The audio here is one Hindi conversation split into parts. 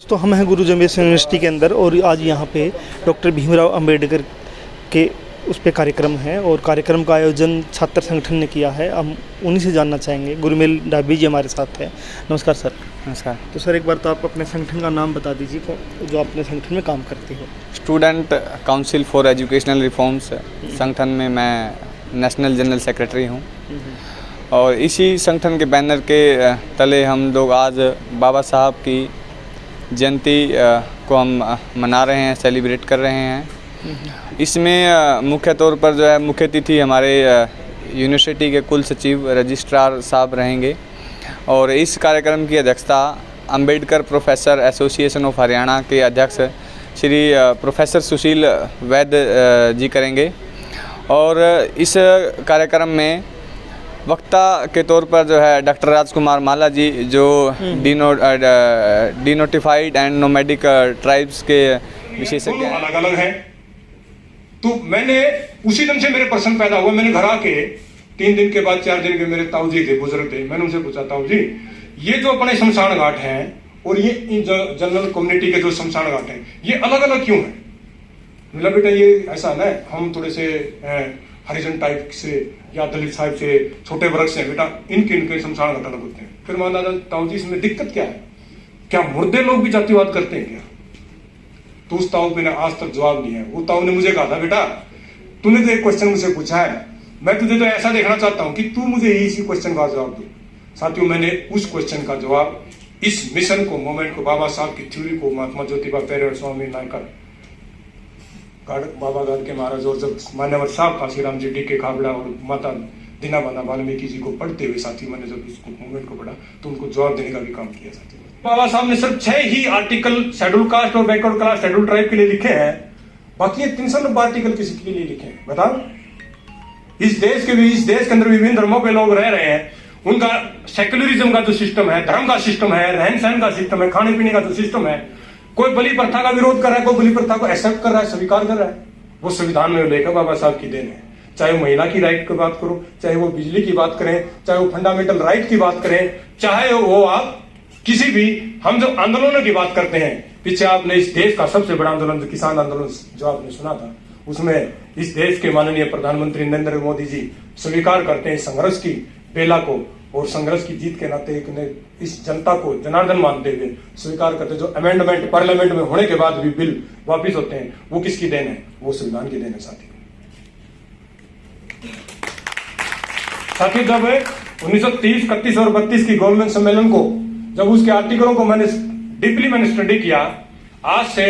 तो हम हैं गुरु जम्बिया यूनिवर्सिटी के अंदर और आज यहाँ पे डॉक्टर भीमराव अंबेडकर के उस पे कार्यक्रम है और कार्यक्रम का आयोजन छात्र संगठन ने किया है। हम उन्हीं से जानना चाहेंगे। गुरुमेल डाबी जी हमारे साथ है। नमस्कार सर। नमस्कार। तो सर एक बार तो आप अपने संगठन का नाम बता दीजिए जो अपने संगठन में काम करते हो। Student council for educational reforms संगठन में मैं नेशनल जनरल सेक्रेटरी हूँ और इसी संगठन के बैनर के तले हम लोग आज बाबा साहब की जयंती को हम मना रहे हैं, सेलिब्रेट कर रहे हैं। इसमें मुख्य तौर पर जो है मुख्य अतिथि हमारे यूनिवर्सिटी के कुल सचिव रजिस्ट्रार साहब रहेंगे और इस कार्यक्रम की अध्यक्षता Ambedkar professor association of Haryana के अध्यक्ष श्री प्रोफेसर सुशील वैद्य जी करेंगे और इस कार्यक्रम में वक्ता के तौर पर जो है डॉक्टर राजकुमार माला जी जो डिनोटिफाइड एंड नोमैडिक ट्राइब्स के विशेषज्ञ हैं। अलग अलग हैं। तो मैंने उसी दिन से मेरे प्रश्न पैदा हुआ। मैंने घर आके 3 दिन के बाद 4 दिन के मेरे ताऊ जी थे, बुजुर्ग थे। मैंने उनसे पूछा, ताऊ जी ये जो अपने शमशान घाट हैं और ये जनरल कम्युनिटी के जो शमशान घाट हैं ये अलग अलग क्यों है? बोला बेटा ये ऐसा ना, हम थोड़े से हरिजन टाइप से या दलित साहिब से छोटे वर्ग से बेटा इनके शमशान घाट अलग होते हैं। फिर मान दादा ताऊ जी इसमें दिक्कत क्या है? क्या मुर्दे लोग भी जातिवाद करते हैं क्या? तो उस ताऊ ने आज तक जवाब नहीं है। वो ताऊ ने मुझे कहा था, बेटा तूने तो एक क्वेश्चन मुझसे पूछा है, मैं तुझे तो ऐसा देखना चाहता हूं कि तू मुझे इसी क्वेश्चन का जवाब दे। साथियों, मैंने उस क्वेश्चन का जवाब इस मिशन को, मूवमेंट को, बाबा साहब की थ्योरी को, महात्मा ज्योतिबा फुले और स्वामी नायकर बाबा गाड़ के महाराज और जब मान्यवर साहब काशीराम जी डी के खाबड़ा और माता दीनाबाना वाल्मीकि जी को पढ़ते हुए साथी मैंने जब इस मूवमेंट को पढ़ा तो उनको जवाब देने का भी काम किया। साथी बाबा साहब ने सिर्फ 6 ही आर्टिकल शेड्यूल कास्ट और बैकवर्ड क्लास शेड्यूल ट्राइब के लिए लिखे हैं, बाकी 390 आर्टिकल किसी के लिए लिखे हैं? बताओ। इस देश के अंदर विभिन्न धर्मों के लोग रह रहे हैं, उनका सेक्युलरिज्म का जो सिस्टम है, धर्म का सिस्टम है, रहन सहन का सिस्टम है, खाने पीने का जो सिस्टम है, कोई बलि प्रथा का विरोध कर रहा है, कोई बलि प्रथा को एक्सेप्ट कर रहा है, स्वीकार कर रहा है। वो संविधान में लेकर बाबा साहब की देन है। चाहे वो महिला की राइट की बात करो, चाहे वो बिजली की बात करें, चाहे वो फंडामेंटल राइट की बात करें, चाहे वो आप किसी भी, हम जो आंदोलनों की बात करते हैं, पीछे आपने इस देश का सबसे बड़ा आंदोलन जो किसान आंदोलन जो आपने सुना था, उसमें इस देश के माननीय प्रधानमंत्री नरेंद्र मोदी जी स्वीकार करते हैं संघर्ष की बेला को और संघर्ष की जीत के नाते इस जनता को जनार्दन मानते हुए स्वीकार करते। जो अमेंडमेंट पार्लियामेंट में होने के बाद भी बिल वापिस होते हैं, वो किसकी देन है? वो संविधान की देन है। साथी जब 1930, 31 और 32 की गोलमेज सम्मेलन को, जब उसके आर्टिकलों को मैंने स्टडी किया, आज से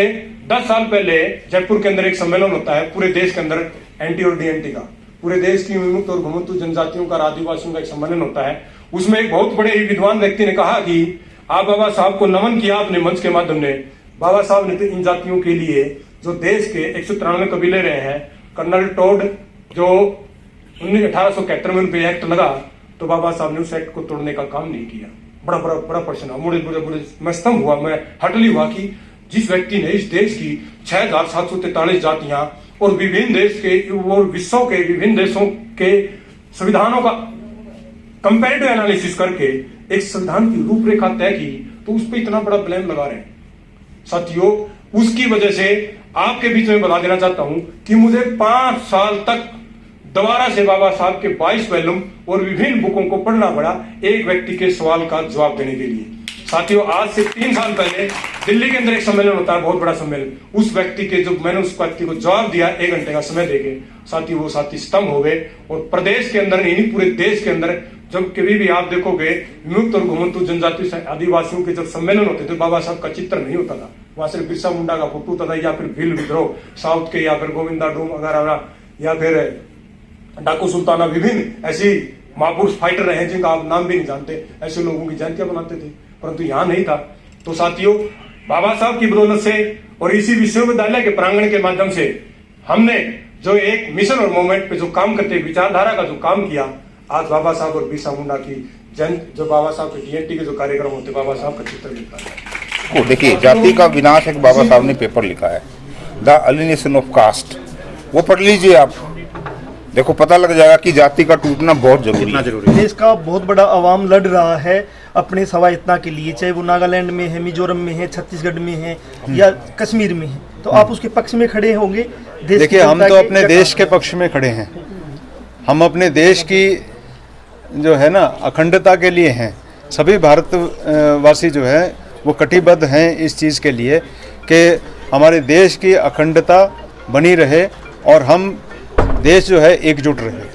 10 साल पहले जयपुर के अंदर एक सम्मेलन होता है पूरे देश के अंदर एंटी और डीएनटी का, पूरे देश की विमुक्त और घुमंतु जनजातियों का, आदिवासियों का एक सम्मेलन होता है। उसमें एक बहुत बड़े ही विद्वान व्यक्ति ने कहा कि आप बाबा साहब को नमन किया अपने मंच के माध्यम ने। बाबा साहब ने तो इन जातियों के लिए जो देश के 193 कबीले रहे हैं, कर्नल टोड जो 1871 में उनपे एक्ट लगा, तो बाबा साहब ने उस एक्ट को तोड़ने का काम नहीं किया। बड़ा प्रश्न मुड़े मैं स्तंभ हुआ, मैं हटली हुआ कि जिस व्यक्ति ने इस देश की 6743 जातियां और विभिन्न देश के और विश्व के विभिन्न देशों के संविधानों का कंपैरेटिव एनालिसिस करके एक संविधान की रूपरेखा तय की, तो उस पर इतना बड़ा ब्लेम लगा रहे हैं। साथियों, उसकी वजह से आपके बीच में बता देना चाहता हूं कि मुझे 5 साल तक दोबारा से बाबा साहब के 22 वॉल्यूम और विभिन्न बुकों को पढ़ना पड़ा एक व्यक्ति के सवाल का जवाब देने के लिए। साथियों, आज से 3 साल पहले दिल्ली के अंदर एक सम्मेलन होता है, बहुत बड़ा सम्मेलन। उस व्यक्ति के जो मैंने उस व्यक्ति को जवाब दिया 1 घंटे का समय देके, साथी वो साथी स्तंभ हो गए। और प्रदेश के अंदर नहीं, पूरे देश के अंदर जब कभी भी आप देखोगे विमुक्त और घुमंतु जनजाति आदिवासियों के जब सम्मेलन होते थे, बाबा साहब का चित्र नहीं होता था, वहां सिर्फ बिरसा मुंडा का फोटो होता था, या फिर भील विद्रोह साउथ के, या फिर गोविंदा डोम वगैरह, या फिर डाकू सुल्ताना, विभिन्न ऐसी महापुरुष फाइटर रहे जिनका आप नाम भी नहीं जानते, ऐसे लोगों की जयंतियां बनाते थे, परंतु यहां नहीं था। तो साथियों, बाबा साहब की बदौलत से और इसी विश्वविद्यालय के प्रांगण के माध्यम से हमने जो एक मिशन और मूवमेंट पे जो काम करते, विचारधारा का जो काम किया, आज बाबा साहब और बिरसा मुंडा की जो बाबा साहब के डीएनटी के जो कार्यक्रम होते, बाबा साहब का चित्र मिलता है। देखिए, जाति का विनाश एक बाबा साहब ने पेपर लिखा है, द अलिनेशन ऑफ कास्ट, वो पढ़ लीजिए आप, देखो पता लग जाएगा कि जाति का टूटना बहुत जरूरी है। देश का बहुत बड़ा अवाम लड़ रहा है अपने स्वायत्ता के लिए, चाहे वो नागालैंड में है, मिजोरम में है, छत्तीसगढ़ में है या कश्मीर में है, तो आप उसके पक्ष में खड़े होंगे? देखिए, हम तो अपने देश के पक्ष में खड़े हैं। हम अपने देश की जो है ना अखंडता के लिए हैं। सभी भारतवासी जो है वो कटिबद्ध हैं इस चीज़ के लिए कि हमारे देश की अखंडता बनी रहे और हम देश जो है एकजुट रहे।